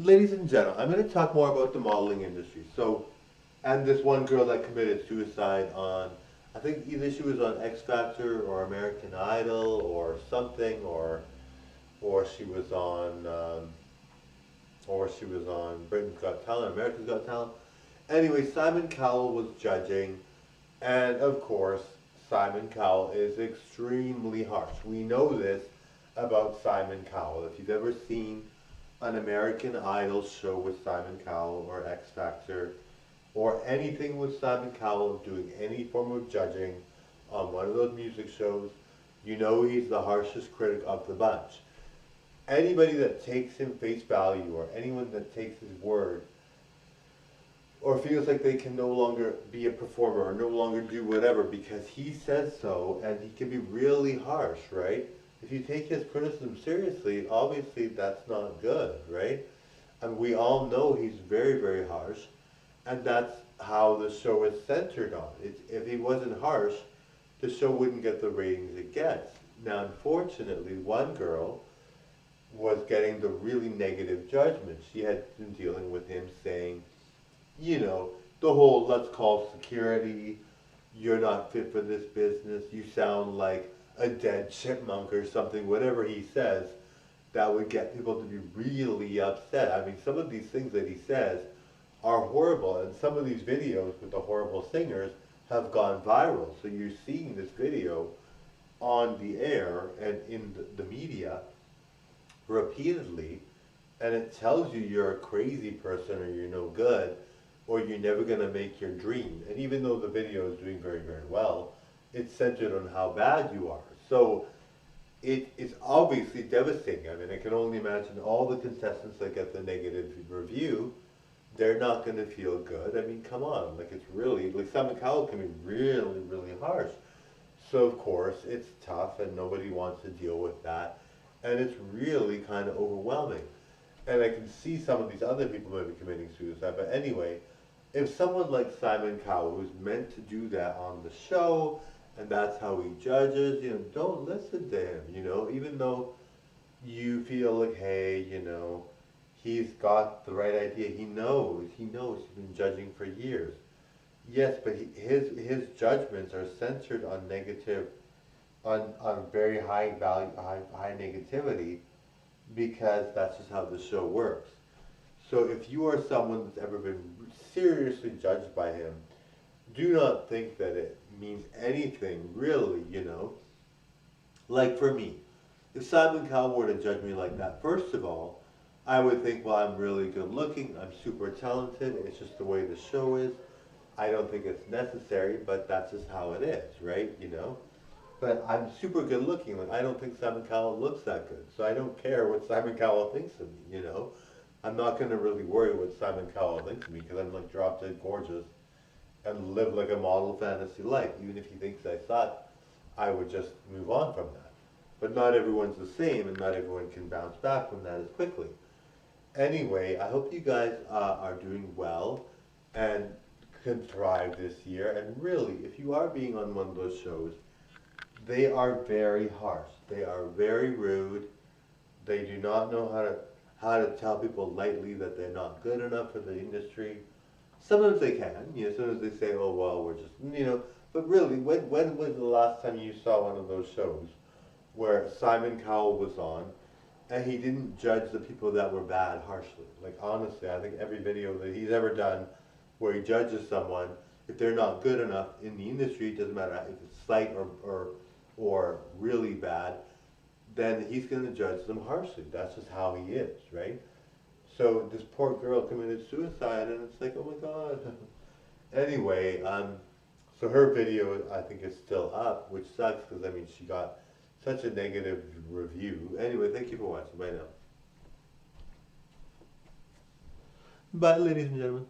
Ladies and gentlemen, I'm going to talk more about the modeling industry. And this one girl that committed suicide on, I think either she was on X Factor or American Idol or something, or she was on, Britain's Got Talent, America's Got Talent. Anyway, Simon Cowell was judging, and of course, Simon Cowell is extremely harsh. We know this about Simon Cowell. If you've ever seen an American Idol show with Simon Cowell or X Factor or anything with Simon Cowell doing any form of judging on one of those music shows, you know he's the harshest critic of the bunch. Anybody that takes him face value or anyone that takes his word or feels like they can no longer be a performer or no longer do whatever because he says so, and he can be really harsh, right? If you take his criticism seriously, obviously that's not good, right? And we all know he's very, very harsh, and that's how the show is centered on. If he wasn't harsh, the show wouldn't get the ratings it gets. Now, unfortunately, one girl was getting the really negative judgment. She had been dealing with him saying, you know, the whole let's call security, you're not fit for this business, you sound like a dead chipmunk or something, whatever he says, that would get people to be really upset. I mean, some of these things that he says are horrible, and some of these videos with the horrible singers have gone viral. So you're seeing this video on the air and in the media repeatedly, and it tells you you're a crazy person or you're no good or you're never going to make your dream. And even though the video is doing very, very well, it's centered on how bad you are. So it's obviously devastating. I mean, I can only imagine all the contestants that get the negative review, they're not going to feel good. I mean, come on, like it's really, like Simon Cowell can be really, really harsh. So of course it's tough and nobody wants to deal with that. And it's really kind of overwhelming. And I can see some of these other people maybe committing suicide. But anyway, if someone like Simon Cowell, who's meant to do that on the show, and that's how he judges, you know, don't listen to him, you know, even though you feel like, hey, you know, he's got the right idea. He's been judging for years. Yes, but his judgments are centered on negative, on very high value, high negativity, because that's just how the show works. So if you are someone that's ever been seriously judged by him, do not think that it means anything, really, you know. Like for me, if Simon Cowell were to judge me like that, first of all, I would think, well, I'm really good looking, I'm super talented, it's just the way the show is. I don't think it's necessary, but that's just how it is, right, you know. But I'm super good looking, like I don't think Simon Cowell looks that good, so I don't care what Simon Cowell thinks of me, you know. I'm not going to really worry what Simon Cowell thinks of me because I'm like drop dead gorgeous and live like a model fantasy life. Even if he thinks I suck, I would just move on from that. But not everyone's the same, and not everyone can bounce back from that as quickly. Anyway, I hope you guys are doing well and can thrive this year. And really, if you are being on one of those shows, they are very harsh. They are very rude. They do not know how to tell people lightly that they're not good enough for the industry. Sometimes they can, you know, sometimes they say, oh, well, we're just, you know, but really, when was the last time you saw one of those shows where Simon Cowell was on and he didn't judge the people that were bad harshly? Like, honestly, I think every video that he's ever done where he judges someone, if they're not good enough in the industry, it doesn't matter if it's slight or really bad, then he's going to judge them harshly. That's just how he is, right? So this poor girl committed suicide, and it's like, oh my God. Anyway, so her video, I think, is still up, which sucks because, I mean, she got such a negative review. Anyway, thank you for watching. Bye now. Bye, ladies and gentlemen.